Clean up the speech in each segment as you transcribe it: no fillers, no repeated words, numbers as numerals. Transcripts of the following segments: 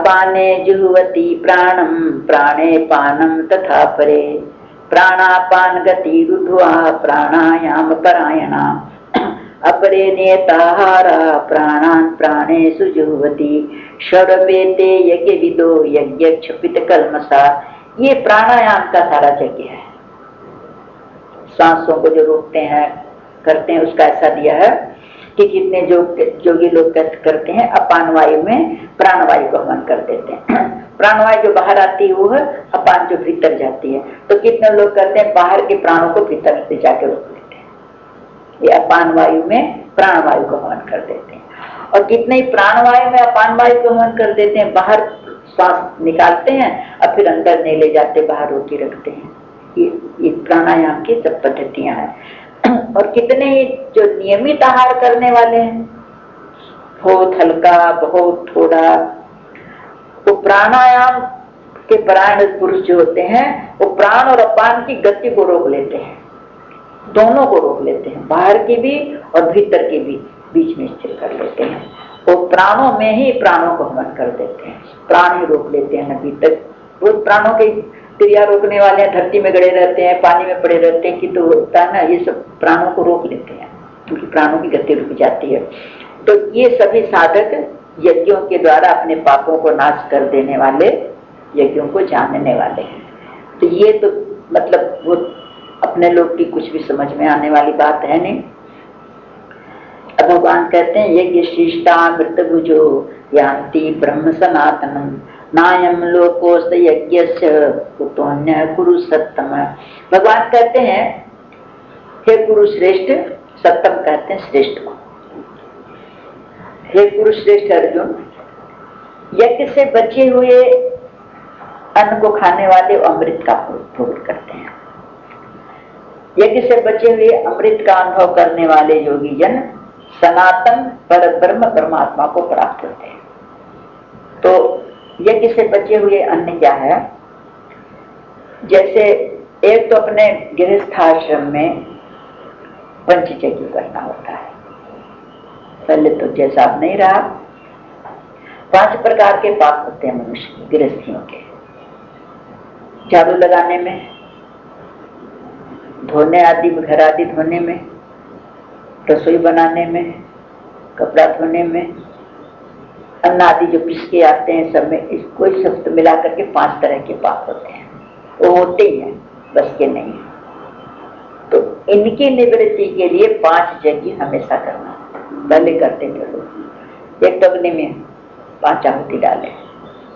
अपाने जुह्वति प्राणम प्राणे पानम तथा परे प्राणापान गति रुद्ध्वा प्राणायाम परायणा अपरे नेताहारा प्राणान प्राणेषु जुह्वति षड्वेते यज्ञ विदो यज्ञ क्षपित कल्मषा। ये प्राणायाम का सारा यज्ञ है। सांसों को जो रोकते हैं करते हैं उसका ऐसा दिया है कि कितने जोगी लोग करते हैं अपान वायु में प्राणवायु को हवन कर देते हैं। प्राणवायु जो बाहर आती है वो है, अपान जो भीतर जाती है। तो कितने लोग करते हैं बाहर के प्राणों को भीतर से जाके रोक लेते हैं। ये अपान वायु में प्राणवायु को हवन कर देते हैं। और कितने प्राणवायु में अपान वायु को हवन कर देते हैं, बाहर श्वास निकालते हैं और फिर अंदर नहीं ले जाते, बाहर रोकी रखते हैं। ये प्राणायाम की सब पद्धतियां हैं। और कितने जो नियमित आहार करने वाले हैं, बहुत हल्का बहुत थोड़ा, तो प्राणायाम के परायण पुरुष जो होते हैं वो प्राण और अपान की गति को रोक लेते हैं, दोनों को रोक लेते हैं, बाहर की भी और भीतर की भी बीच में स्थिर कर लेते हैं। वो प्राणों में ही प्राणों को हवन कर देते हैं, प्राण ही रोक लेते हैं। न भीतर वो प्राणों के क्रिया रोकने वाले हैं, धरती में गड़े रहते हैं, पानी में पड़े रहते हैं कि तो होता है ना, ये सब प्राणों को रोक लेते हैं क्योंकि प्राणों की गति रुक जाती है। तो ये सभी साधक यज्ञों के द्वारा अपने पापों को नाश कर देने वाले, यज्ञों को जानने वाले हैं। तो ये तो मतलब वो अपने लोग की कुछ भी समझ में आने वाली बात है नहीं। अब भगवान कहते हैं यज्ञ शिष्टा मृतभुजो यान्ति ब्रह्म सनातनम नायम लोकोस्त यज्ञस्य कुतोन्य कुरु सत्तम। भगवान कहते हैं हे कुरु श्रेष्ठ, सत्तम कहते हैं श्रेष्ठ को। हे कुरु श्रेष्ठ अर्जुन, यज्ञ से बचे हुए अन्न को खाने वाले अमृत का भोग करते हैं। यज्ञ से बचे हुए अमृत का अनुभव करने वाले योगी जन सनातन पर ब्रह्म परमात्मा को प्राप्त होते हैं। तो यज्ञ से बचे हुए अन्न क्या है? जैसे एक तो अपने गृहस्थाश्रम में पंचयज्ञ करना होता है। पहले तो जैसा अब नहीं रहा, 5 प्रकार के पाप होते हैं मनुष्य गृहस्थियों के। झाड़ू लगाने में, धोने आदि में, घर आदि धोने में, रसोई बनाने में, कपड़ा धोने में, अन्न आदि जो पिस के आते हैं सब में, इसको सब तो मिला करके 5 तरह के पाप होते हैं। वो होते ही हैं, बस के नहीं। तो इनकी निवृत्ति के लिए 5 यज्ञ हमेशा करना। पहले करते थे लोग, एक तो अग्नि में 5 आहुति डाले,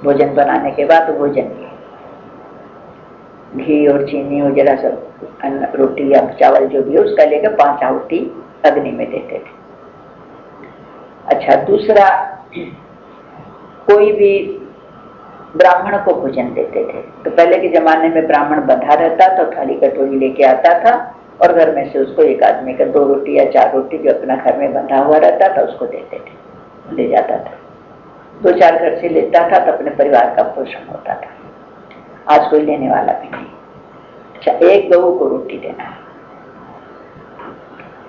भोजन बनाने के बाद भोजन की घी और चीनी और जरा सब अन्न रोटी या चावल जो भी हो उसका लेकर 5 आहुति अग्नि में देते थे। अच्छा, दूसरा कोई भी ब्राह्मण को भोजन देते थे। तो पहले के जमाने में ब्राह्मण बंधा रहता था, थाली कटोरी लेके आता था और घर में से उसको एक आदमी का 2 रोटी या 4 रोटी जो अपना घर में बंधा हुआ रहता था उसको देते थे, ले जाता था। 2-4 घर से लेता था तो अपने परिवार का पोषण होता था। आज कोई लेने वाला भी नहीं। अच्छा, एक गऊ को रोटी देना है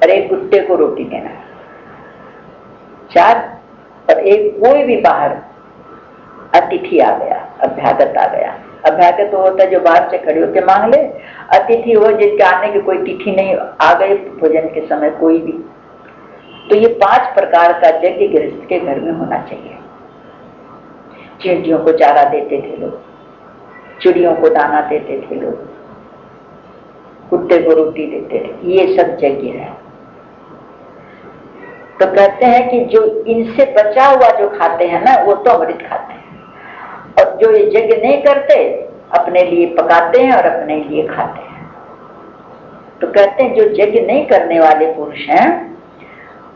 और एक कुत्ते को रोटी देना है, 4। और एक कोई भी बाहर अतिथि आ गया, अभ्यागत आ गया। अभ्यागत तो होता है जो बाहर से खड़े होकर मांग ले, अतिथि हो जिनके आने की कोई तिथि नहीं, आ गए भोजन के समय कोई भी। तो ये 5 प्रकार का यज्ञ गृहस्थ के घर में होना चाहिए। चिड़ियों को चारा देते थे लोग, चिड़ियों को दाना देते थे लोग, कुत्ते को रोटी देते थे, ये सब यज्ञ है। तो कहते हैं कि जो इनसे बचा हुआ जो खाते हैं ना वो तो अमृत खाते हैं, और जो ये यज्ञ नहीं करते अपने लिए पकाते हैं और अपने लिए खाते हैं। तो कहते हैं जो यज्ञ नहीं करने वाले पुरुष हैं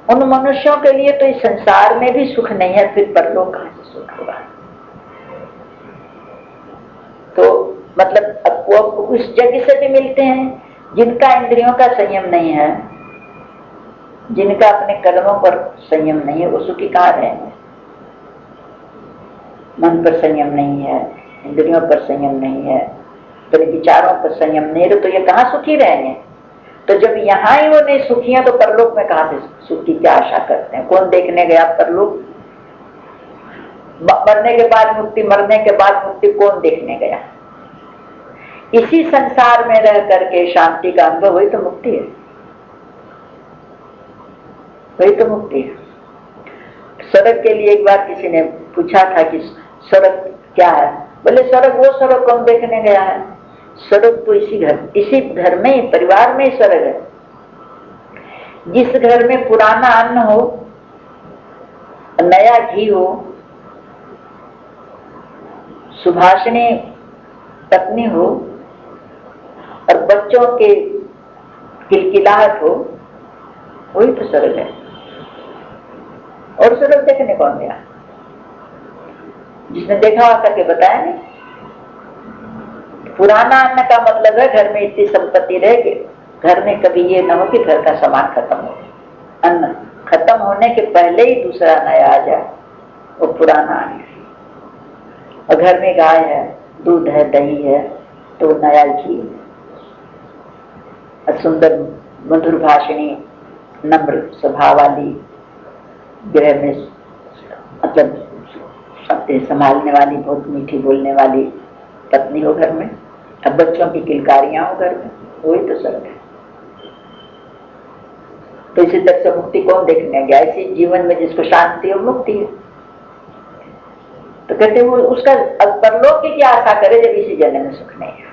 उन मनुष्यों के लिए तो इस संसार में भी सुख नहीं है, फिर परलोक कहां से सुख होगा। तो मतलब अब वो उस यज्ञ से भी मिलते हैं जिनका इंद्रियों का संयम नहीं है, जिनका अपने कर्मों पर संयम नहीं है, वो सुखी कहाँ रहेंगे। मन पर संयम नहीं है, इंद्रियों पर संयम नहीं है, तो विचारों पर संयम नहीं है, तो ये कहाँ सुखी रहेंगे। तो जब यहाँ ही वो नहीं सुखी है तो परलोक में कहाँ से सुख की क्या आशा करते हैं। कौन देखने गया परलोक? मरने के बाद मुक्ति, मरने के बाद मुक्ति कौन देखने गया? इसी संसार में रह करके शांति का अनुभव, वही तो मुक्ति है, वही तो मुक्ति है। स्वर्ग के लिए एक बार किसी ने पूछा था कि स्वर्ग क्या है? बोले स्वर्ग वो स्वर्ग कौन देखने गया है? स्वर्ग तो इसी घर में, परिवार में ही स्वर्ग है। जिस घर में पुराना अन्न हो, नया घी हो, सुभाषिनी पत्नी हो और बच्चों के किलकिलाहट हो, वही तो स्वर्ग है। और स्वर्ग देखने कौन गया? जिसने देखा हुआ करके बताया नहीं। पुराना अन्न का मतलब है घर में इतनी संपत्ति रहे कि घर में कभी ये न हो कि घर का सामान खत्म हो। अन्न खत्म होने के पहले ही दूसरा नया आ जाए, वो पुराना अन्न। और घर में गाय है, दूध है, दही है, तो नया घी। सुंदर मधुर भाषिणी, नम्र स्वभाव वाली, गृह में मतलब सबसे संभालने वाली, बहुत मीठी बोलने वाली पत्नी हो घर में, अब बच्चों की किलकारियां हो घर में, वही तो स्वर्ग है। तो इसी तरह से मुक्ति कौन देखने गया? इसी जीवन में जिसको शांति हो, मुक्ति है। तो कहते वो उसका परलोक की क्या आशा करे जब इसी जन्म में सुख नहीं है।